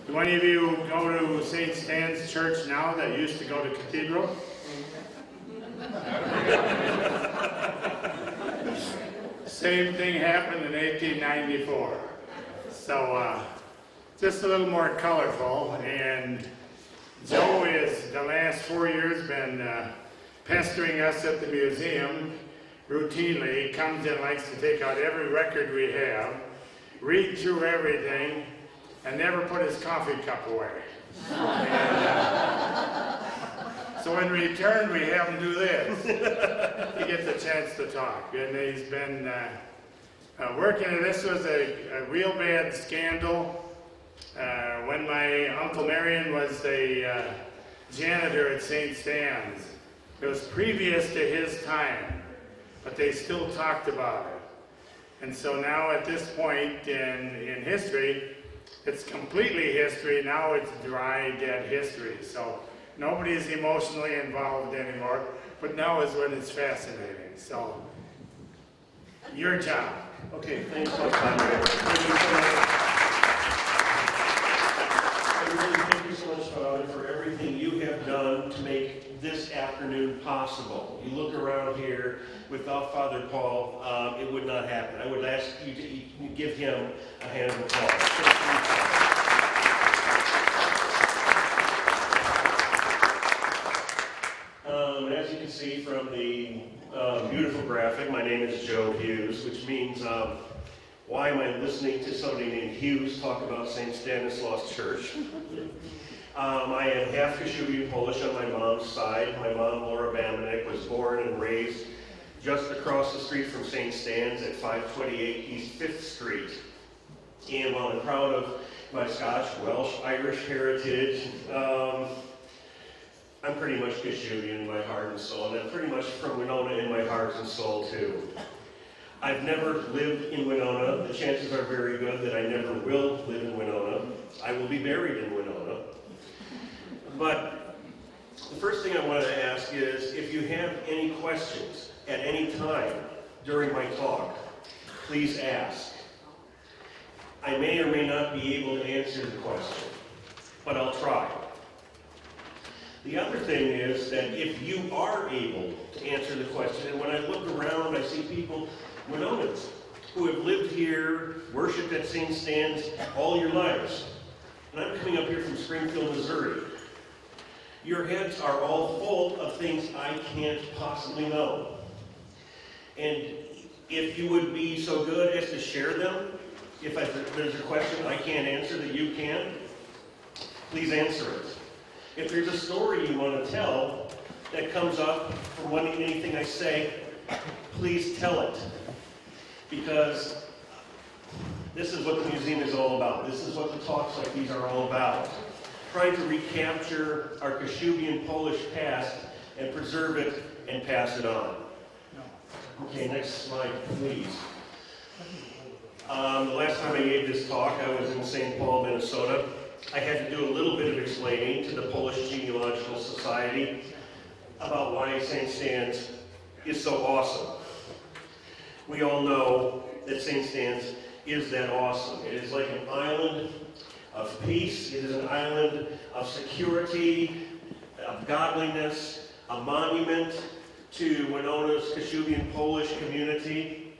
Do any of you go to Saint Stan's Church now that used to go to Cathedral? Same thing happened in 1894. So just a little more colorful. And Joe is, the last 4 years, been pestering us at the museum routinely. He comes in, likes to take out every record we have, read through everything, and never put his coffee cup away. So in return, we have him do this. He gets a chance to talk. And he's been working, and this was a real bad scandal. When my Uncle Marion was a janitor at Saint Stan's, it was previous to his time, but they still talked about it. And so now at this point in history, it's completely history. Now it's dry, dead history. So nobody's emotionally involved anymore, but now is when it's fascinating. So, your job. Okay, thanks so much, Conrad. Thank you so much, Father, for everything you have done to make this afternoon possible. You look around here, without Father Paul, it would not happen. I would ask you to give him a hand of applause. As you can see from the beautiful graphic, my name is Joe Hughes, which means why am I listening to somebody named Hughes talk about Saint Stanislaus Church? I am half Kashubian Polish on my mom's side. My mom, Laura Bamanek, was born and raised just across the street from St. Stan's at 528 East 5th Street. And while I'm proud of my Scotch, Welsh, Irish heritage, I'm pretty much Kashubian in my heart and soul, and I'm pretty much from Winona in my heart and soul too. I've never lived in Winona. The chances are very good that I never will live in Winona. I will be buried in Winona. But the first thing I want to ask is, if you have any questions at any time during my talk, please ask. I may or may not be able to answer the question, but I'll try. The other thing is that if you are able to answer the question, and when I look around, I see people, Winonans, who have lived here, worshipped at St. Stan's all your lives. And I'm coming up here from Springfield, Missouri. Your heads are all full of things I can't possibly know. And if you would be so good as to share them, if there's a question I can't answer that you can, please answer it. If there's a story you want to tell that comes up from anything I say, please tell it. Because this is what the museum is all about. This is what the talks like these are all about. Trying to recapture our Kashubian Polish past and preserve it and pass it on. Okay, next slide, please. The last time I gave this talk, I was in St. Paul, Minnesota. I had to do a little bit of explaining to the Polish Genealogical Society about why St. Stan's is so awesome. We all know that St. Stan's is that awesome. It is like an island of peace. It is an island of security, of godliness, a monument to Winona's Kashubian Polish community.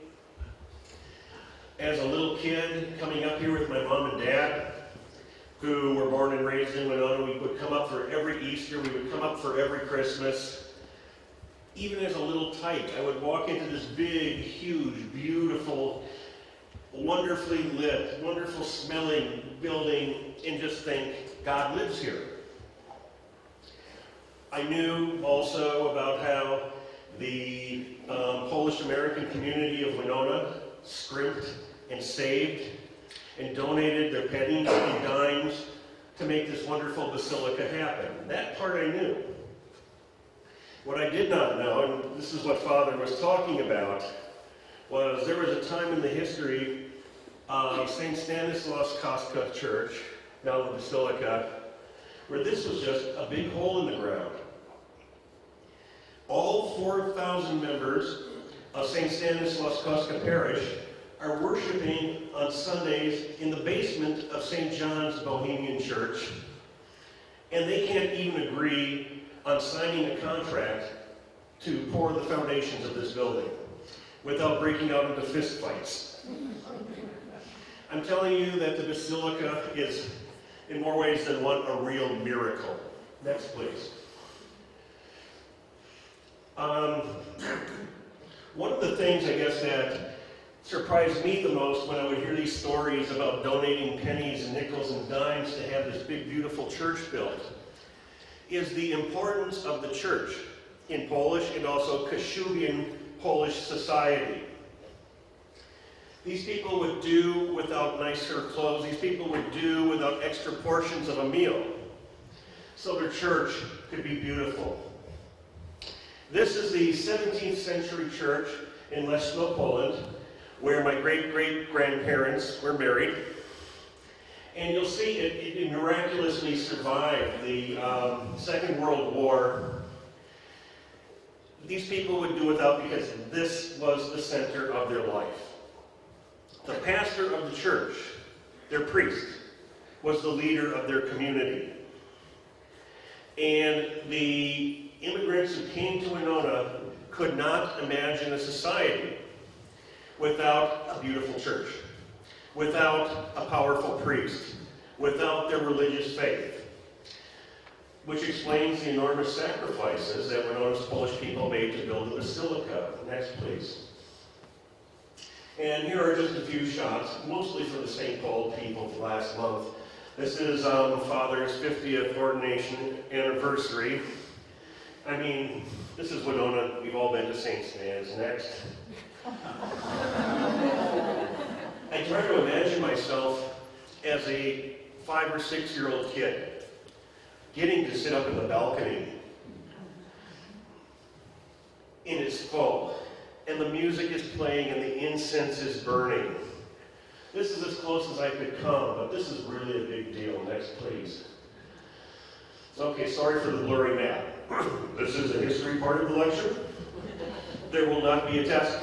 As a little kid coming up here with my mom and dad, who were born and raised in Winona, we would come up for every Easter, we would come up for every Christmas. Even as a little tyke, I would walk into this big, huge, beautiful, wonderfully lit, wonderful smelling building and just think, God lives here. I knew also about how the Polish-American community of Winona scrimped and saved and donated their pennies and dimes to make this wonderful basilica happen. That part I knew. What I did not know, and this is what Father was talking about, was there was a time in the history of Saint Stanislaus Kostka Church, now the basilica, where this was just a big hole in the ground. All 4,000 members of Saint Stanislaus Kostka Parish are worshiping on Sundays in the basement of St. John's Bohemian Church, and they can't even agree on signing a contract to pour the foundations of this building without breaking out into fistfights. I'm telling you that the basilica is, in more ways than one, a real miracle. Next, please. One of the things, I guess, that surprised me the most when I would hear these stories about donating pennies and nickels and dimes to have this big, beautiful church built is the importance of the church in Polish and also Kashubian Polish society. These people would do without nicer clothes. These people would do without extra portions of a meal, so their church could be beautiful. This is the 17th century church in Leszno, Poland, where my great-great-grandparents were married. And you'll see it miraculously survived the Second World War. These people would do without because this was the center of their life. The pastor of the church, their priest, was the leader of their community. And the immigrants who came to Winona could not imagine a society without a beautiful church, without a powerful priest, without their religious faith, which explains the enormous sacrifices that Winona's Polish people made to build the basilica. Next, please. And here are just a few shots, mostly for the St. Paul people last month. This is Father's 50th ordination anniversary. I mean, this is Winona. We've all been to Saint Stanislaus. Next. I try to imagine myself as a 5 or 6 year old kid getting to sit up in the balcony in its full, and the music is playing and the incense is burning. This is as close as I could come, but this is really a big deal. Next, please. Okay, sorry for the blurry map. This is the history part of the lecture. There will not be a test,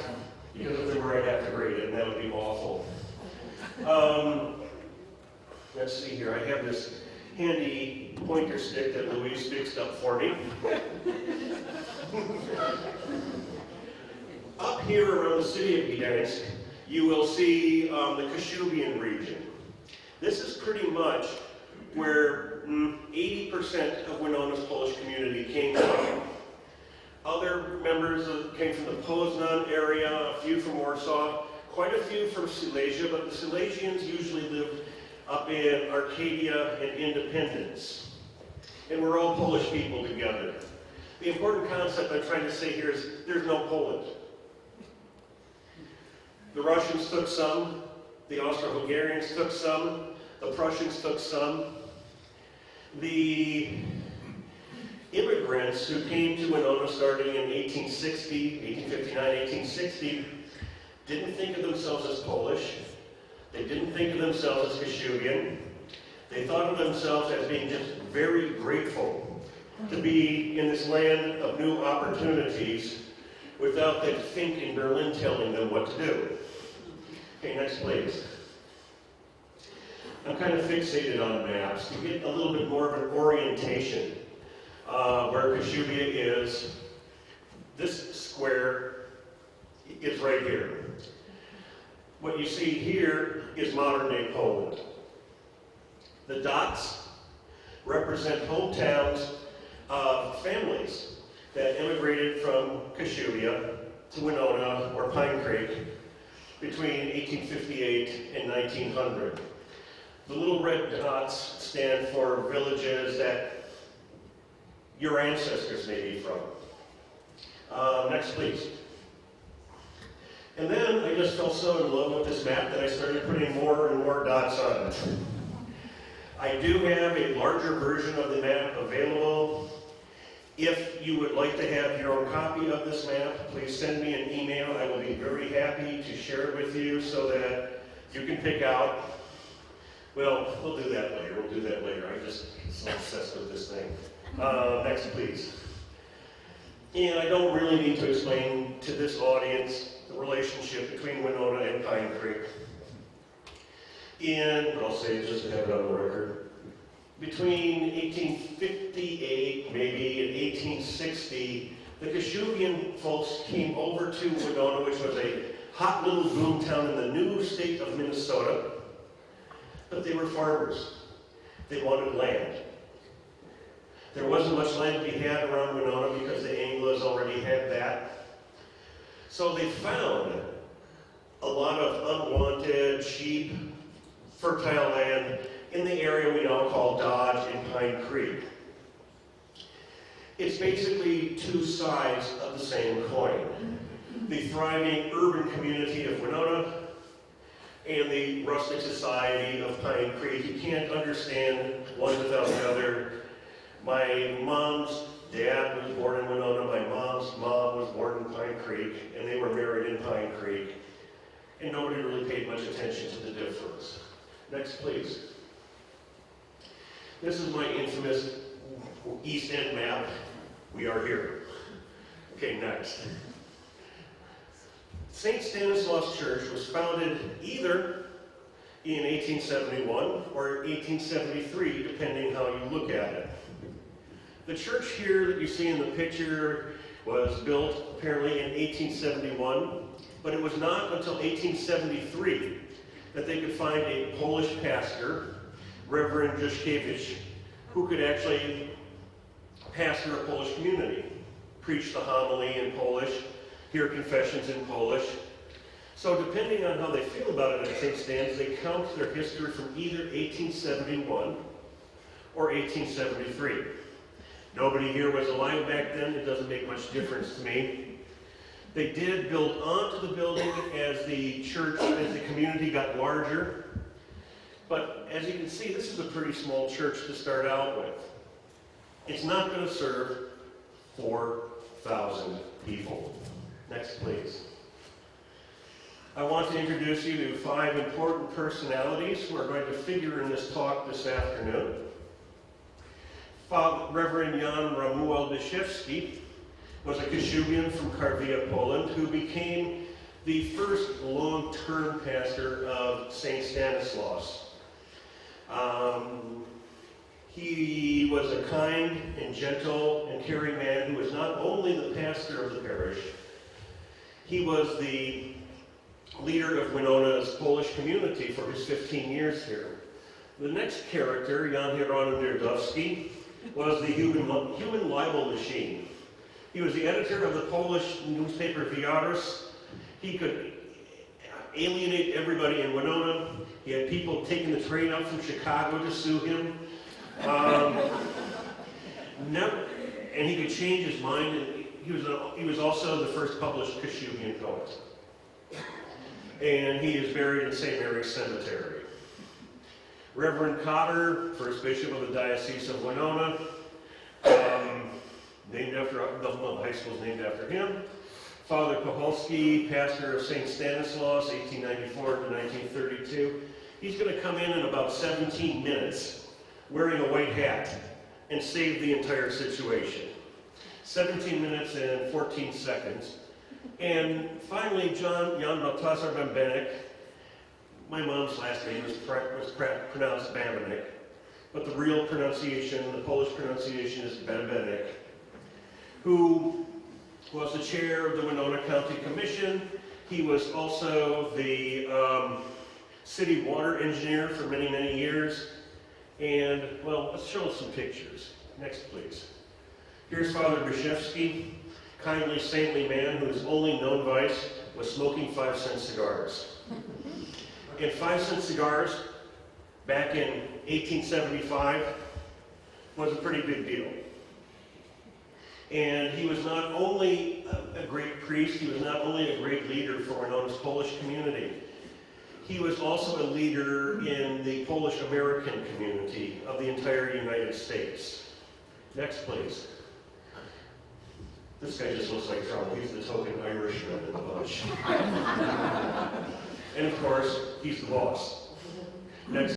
because if there were, I'd have to grade it, and that would be awful. Let's see here. I have this handy pointer stick that Louise fixed up for me. Up here around the city of Gdańsk, you will see the Kashubian region. This is pretty much where 80% of Winona's Polish community came from. Other members came from the Poznan area, a few from Warsaw, quite a few from Silesia, but the Silesians usually lived up in Arcadia and Independence. And we're all Polish people together. The important concept I'm trying to say here is there's no Poland. The Russians took some, the Austro-Hungarians took some, the Prussians took some. The immigrants who came to Winona starting in 1859, 1860, didn't think of themselves as Polish. They didn't think of themselves as Kashubian. They thought of themselves as being just very grateful to be in this land of new opportunities without that think in Berlin telling them what to do. Okay, next please. I'm kind of fixated on maps to get a little bit more of an orientation where Kashubia is. This square is right here. What you see here is modern-day Poland. The dots represent hometowns of families that immigrated from Kashubia to Winona or Pine Creek between 1858 and 1900. The little red dots stand for villages that your ancestors may be from. Next, please. And then I just fell so in love with this map that I started putting more and more dots on it. I do have a larger version of the map available. If you would like to have your own copy of this map, please send me an email. I will be very happy to share it with you so that you can pick out. Well, we'll do that later. We'll do that later. I'm just so obsessed with this thing. Next, please. And I don't really need to explain to this audience relationship between Winona and Pine Creek. But I'll say it just to have it on the record. Between 1858, maybe, and 1860, the Kashubian folks came over to Winona, which was a hot little boom town in the new state of Minnesota. But they were farmers. They wanted land. There wasn't much land to be had around Winona because the Anglos already had that. So they found a lot of unwanted, cheap, fertile land in the area we now call Dodge and Pine Creek. It's basically two sides of the same coin. The thriving urban community of Winona and the rustic society of Pine Creek. You can't understand one without the other. My mom's dad was born in Winona. My mom's mom was born in Pine Creek, and they were married in Pine Creek. And nobody really paid much attention to the difference. Next, please. This is my infamous East End map. We are here. Okay, next. Saint Stanislaus Church was founded either in 1871 or 1873, depending how you look at it. The church here that you see in the picture was built apparently in 1871, but it was not until 1873 that they could find a Polish pastor, Reverend Juszkiewicz, who could actually pastor a Polish community, preach the homily in Polish, hear confessions in Polish. So depending on how they feel about it at St. Stan's, they count their history from either 1871 or 1873. Nobody here was alive back then. It doesn't make much difference to me. They did build onto the building as the church, as the community got larger. But as you can see, this is a pretty small church to start out with. It's not going to serve 4,000 people. Next, please. I want to introduce you to 5 important personalities who are going to figure in this talk this afternoon. Reverend Jan Romuald Dyszewski was a Kashubian from Karwia, Poland, who became the first long-term pastor of Saint Stanislaus. He was a kind and gentle and caring man who was not only the pastor of the parish, he was the leader of Winona's Polish community for his 15 years here. The next character, Jan Hieronym Nerdowski, was the human libel machine. He was the editor of the Polish newspaper Wiarus. He could alienate everybody in Winona. He had people taking the train up from Chicago to sue him. And he could change his mind. He was also the first published Kashubian poet. And he is buried in St. Mary's Cemetery. Reverend Cotter, first bishop of the Diocese of Winona, named after, the high school is named after him. Father Kowalski, pastor of St. Stanislaus, 1894 to 1932. He's going to come in about 17 minutes wearing a white hat and save the entire situation. 17 minutes and 14 seconds. And finally, Jan Baltasar Bambenek. My mom's last name was pronounced Bambenek, but the real pronunciation, the Polish pronunciation, is Bambenek, who was the chair of the Winona County Commission. He was also the city water engineer for many, many years. And, well, let's show some pictures. Next, please. Here's Father Dyszewski, kindly, saintly man whose only known vice was smoking 5-cent cigars. And 5-cent cigars, back in 1875, was a pretty big deal. And he was not only a great priest, he was not only a great leader for Winona's Polish community, he was also a leader in the Polish-American community of the entire United States. Next, please. This guy just looks like trouble. He's the token Irishman in the bunch. And of course, he's the boss. Next.